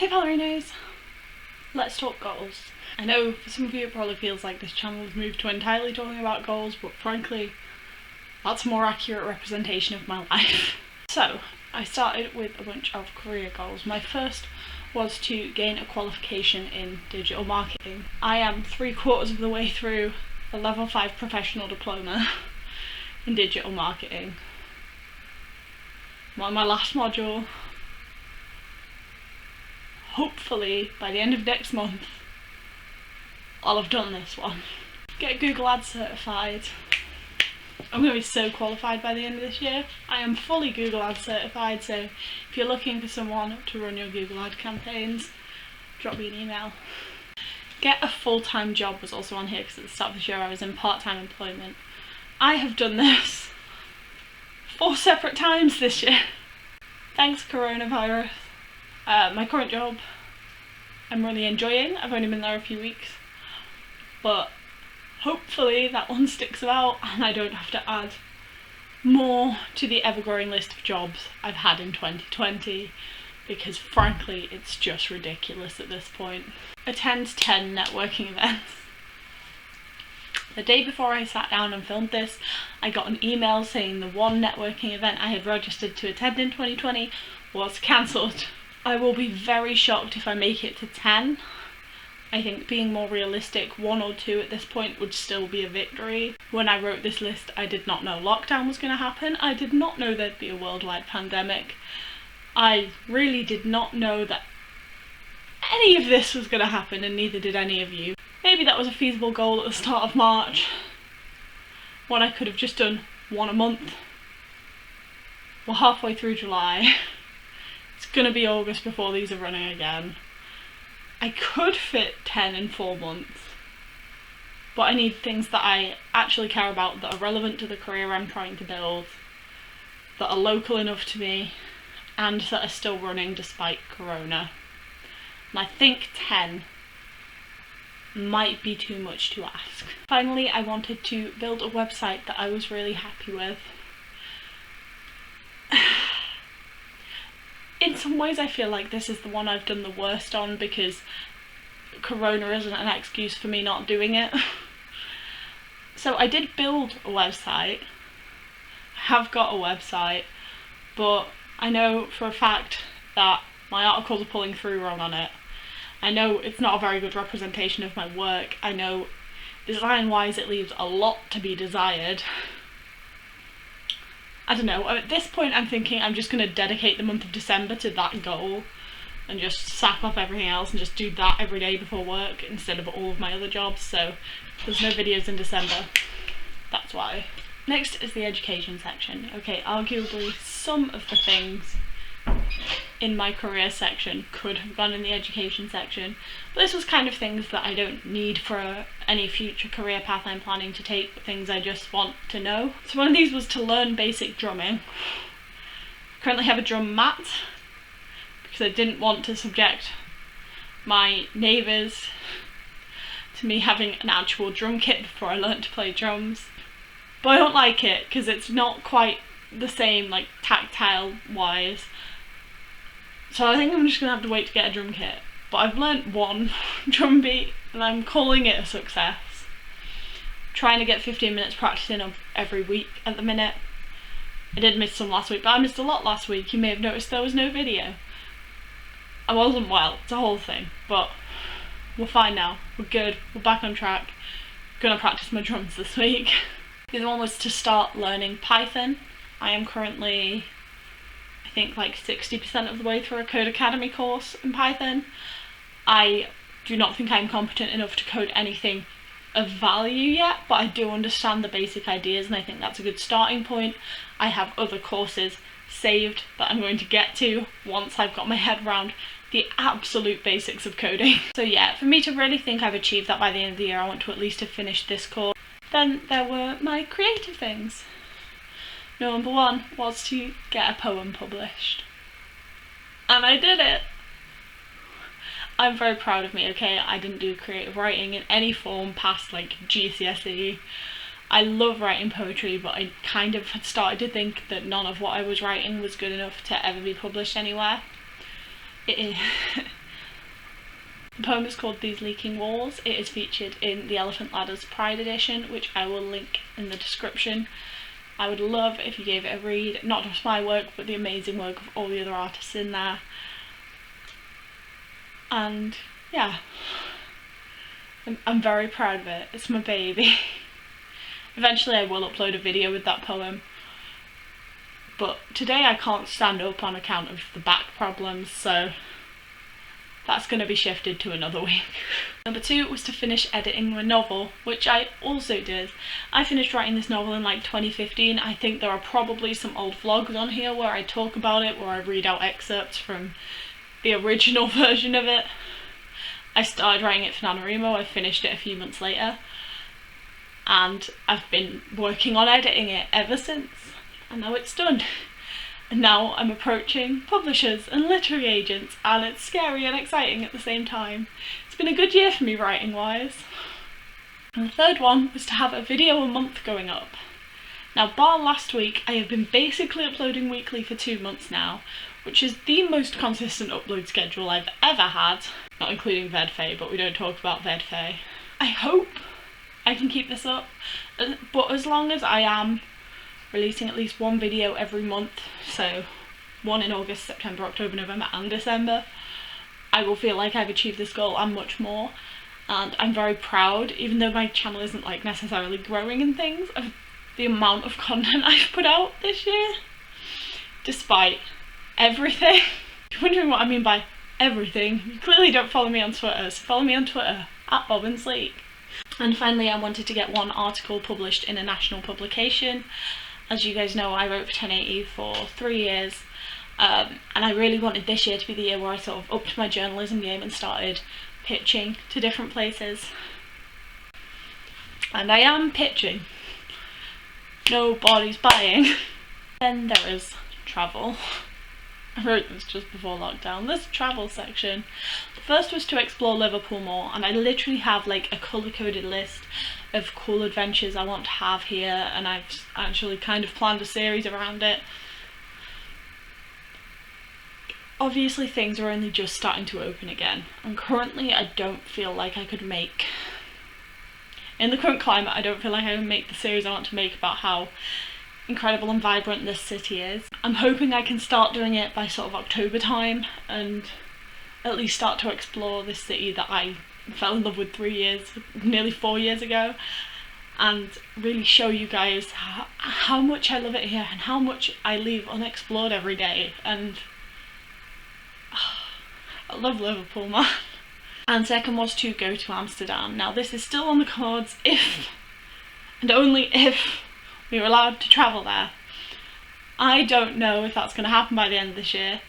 Hey ballerinos! Let's talk goals. I know for some of you it probably feels like this channel has moved to entirely talking about goals, but frankly, that's a more accurate representation of my life. So, I started with a bunch of career goals. My first was to gain a qualification in digital marketing. I am 3/4 of the way through a level 5 professional diploma in digital marketing. I'm on my last module. Hopefully, by the end of next month, I'll have done this one. Get Google Ads certified. I'm going to be so qualified by the end of this year. I am fully Google Ads certified, so if you're looking for someone to run your Google Ad campaigns, drop me an email. Get a full-time job was also on here because at the start of this year I was in part-time employment. I have done this 4 separate times this year. Thanks coronavirus. My current job I'm really enjoying. I've only been there a few weeks, but hopefully that one sticks out and I don't have to add more to the ever-growing list of jobs I've had in 2020, because frankly it's just ridiculous at this point. Attend 10 networking events. The day before I sat down and filmed this, I got an email saying the one networking event I had registered to attend in 2020 was cancelled. I will be very shocked if I make it to 10. I think being more realistic, 1 or 2 at this point would still be a victory. When I wrote this list, I did not know lockdown was going to happen. I did not know there'd be a worldwide pandemic. I really did not know that any of this was going to happen, and neither did any of you. Maybe that was a feasible goal at the start of March, when I could have just done 1 a month. We're halfway through July. It's going to be August before these are running again. I could fit 10 in 4 months, but I need things that I actually care about, that are relevant to the career I'm trying to build, that are local enough to me, and that are still running despite Corona. And I think 10 might be too much to ask. Finally, I wanted to build a website that I was really happy with. In some ways I feel like this is the one I've done the worst on, because Corona isn't an excuse for me not doing it. So I did build a website. I have got a website, but I know for a fact that my articles are pulling through wrong on it. I know it's not a very good representation of my work. I know design-wise it leaves a lot to be desired. I don't know, at this point I'm thinking I'm just going to dedicate the month of December to that goal and just sack off everything else and just do that every day before work instead of all of my other jobs, so there's no videos in December. That's why. Next is the education section. Okay, arguably some of the things in my career section could have gone in the education section, but this was kind of things that I don't need for any future career path I'm planning to take, but things I just want to know. So one of these was to learn basic drumming. I currently have a drum mat because I didn't want to subject my neighbours to me having an actual drum kit before I learnt to play drums. But I don't like it because it's not quite the same, like tactile wise. So I think I'm just gonna have to wait to get a drum kit. But I've learnt 1 drum beat and I'm calling it a success. Trying to get 15 minutes practicing of every week at the minute. I did miss some last week, but I missed a lot last week. You may have noticed there was no video. I wasn't well, it's a whole thing, but we're fine now. We're good, we're back on track. Gonna practice my drums this week. The other one was to start learning Python. I am currently, I think, like 60% of the way through a Code Academy course in Python. I do not think I'm competent enough to code anything of value yet, but I do understand the basic ideas and I think that's a good starting point. I have other courses saved that I'm going to get to once I've got my head around the absolute basics of coding. So yeah, for me to really think I've achieved that by the end of the year, I want to at least have finished this course. Then there were my creative things. Number 1 was to get a poem published. And I did it! I'm very proud of me, okay? I didn't do creative writing in any form past like GCSE. I love writing poetry, but I kind of had started to think that none of what I was writing was good enough to ever be published anywhere. It is The poem is called These Leaking Walls. It is featured in the Elephant Ladder's Pride edition, which I will link in the description. I would love if you gave it a read, not just my work, but the amazing work of all the other artists in there. And yeah, I'm very proud of it. It's my baby. Eventually I will upload a video with that poem, but today I can't stand up on account of the back problems, so that's going to be shifted to another week. Number 2 was to finish editing my novel, which I also did. I finished writing this novel in like 2015. I think there are probably some old vlogs on here where I talk about it, where I read out excerpts from the original version of it. I started writing it for NaNoWriMo, I finished it a few months later, and I've been working on editing it ever since, and now it's done. And now I'm approaching publishers and literary agents, and it's scary and exciting at the same time. It's been a good year for me writing wise. And the third one was to have a video a month going up. Now, bar last week, I have been basically uploading weekly for 2 months now, which is the most consistent upload schedule I've ever had, not including VedFay, but we don't talk about VedFay. I hope I can keep this up, but as long as I am releasing at least one video every month, so one in August, September, October, November and December, I will feel like I've achieved this goal and much more. And I'm very proud, even though my channel isn't like necessarily growing and things, of the amount of content I've put out this year, despite everything. If you're wondering what I mean by everything, you clearly don't follow me on Twitter, so follow me on Twitter at bobbinsleak. And finally, I wanted to get one article published in a national publication. As you guys know, I wrote for 1080 for 3 years, and I really wanted this year to be the year where I sort of upped my journalism game and started pitching to different places. And I am pitching. Nobody's buying. Then there is travel. I wrote this just before lockdown. This travel section. The first was to explore Liverpool more, and I literally have like a colour-coded list of cool adventures I want to have here, and I've actually kind of planned a series around it. Obviously things are only just starting to open again, and currently I don't feel like I could make, in the current climate, I don't feel like I can make the series I want to make about how incredible and vibrant this city is. I'm hoping I can start doing it by sort of October time, and at least start to explore this city that I fell in love with nearly 4 years ago, and really show you guys how much I love it here and how much I leave unexplored every day. And I love Liverpool, man. And second was to go to Amsterdam. Now this is still on the cards if, and only if, we were allowed to travel there. I don't know if that's going to happen by the end of this year,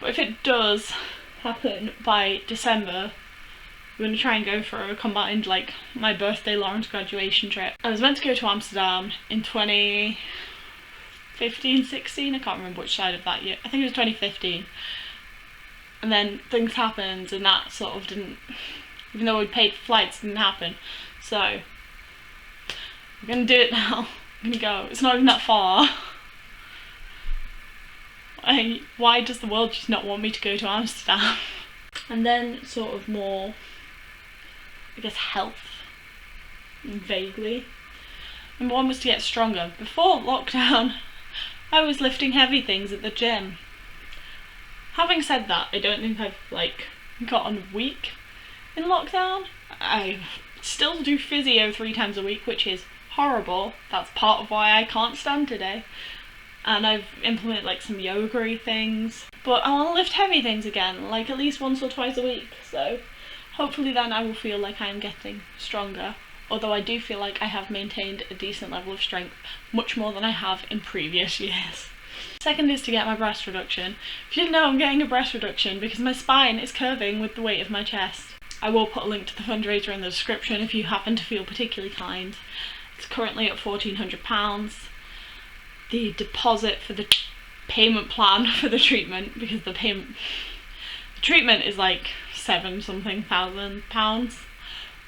but if it does happen by December, we're going to try and go for a combined, like, my birthday Lawrence graduation trip. I was meant to go to Amsterdam in 2015, 16, I can't remember which side of that year. I think it was 2015. And then things happened and that sort of didn't, even though we paid for flights, didn't happen. So, we're going to do it now. I'm going to go. It's not even that far. Why does the world just not want me to go to Amsterdam? And then sort of more, I guess, health, vaguely. Number 1 was to get stronger. Before lockdown, I was lifting heavy things at the gym. Having said that, I don't think I've like gotten weak in lockdown. I still do physio 3 times a week, which is horrible. That's part of why I can't stand today. And I've implemented like some yoga-y things. But I want to lift heavy things again, like at least once or twice a week. So hopefully then I will feel like I am getting stronger. Although I do feel like I have maintained a decent level of strength, much more than I have in previous years. Second is to get my breast reduction. If you didn't know, I'm getting a breast reduction because my spine is curving with the weight of my chest. I will put a link to the fundraiser in the description if you happen to feel particularly kind. It's currently at £1,400. The deposit for the payment plan for the treatment, because the treatment is like £7,000,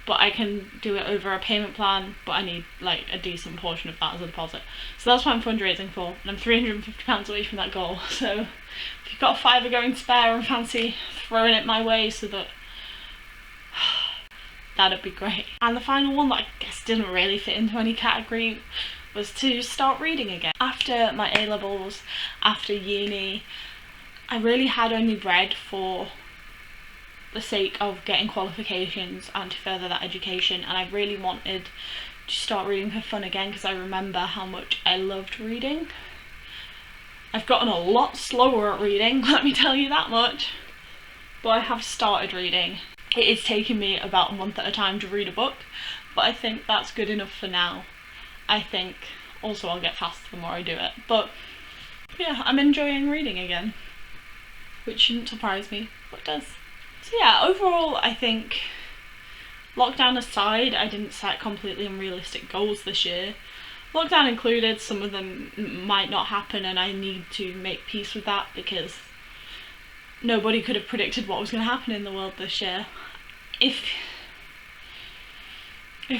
but I can do it over a payment plan, but I need like a decent portion of that as a deposit. So that's what I'm fundraising for, and I'm £350 away from that goal. So if you've got a £5 going spare and fancy throwing it my way so that that'd be great. And the final one that I guess didn't really fit into any category was to start reading again. After my A-levels, after uni, I really had only read for the sake of getting qualifications and to further that education, and I really wanted to start reading for fun again because I remember how much I loved reading. I've gotten a lot slower at reading, let me tell you that much, but I have started reading. It is taking me about a month at a time to read a book, but I think that's good enough for now. I think also I'll get faster the more I do it, but yeah, I'm enjoying reading again, which shouldn't surprise me, but does. So yeah, overall I think, lockdown aside, I didn't set completely unrealistic goals this year. Lockdown included, some of them might not happen and I need to make peace with that because nobody could have predicted what was going to happen in the world this year. If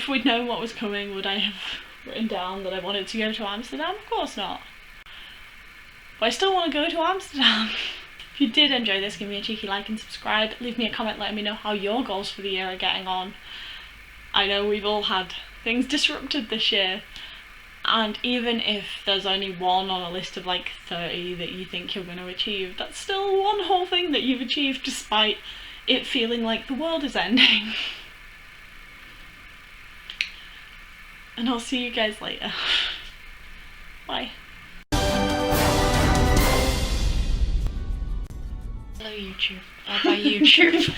we'd known what was coming, would I have written down that I wanted to go to Amsterdam? Of course not. But I still want to go to Amsterdam. If you did enjoy this, give me a cheeky like and subscribe. Leave me a comment letting me know how your goals for the year are getting on. I know we've all had things disrupted this year, and even if there's only one on a list of like 30 that you think you're going to achieve, that's still one whole thing that you've achieved despite it feeling like the world is ending. And I'll see you guys later. Bye. Hello YouTube. Bye bye YouTube.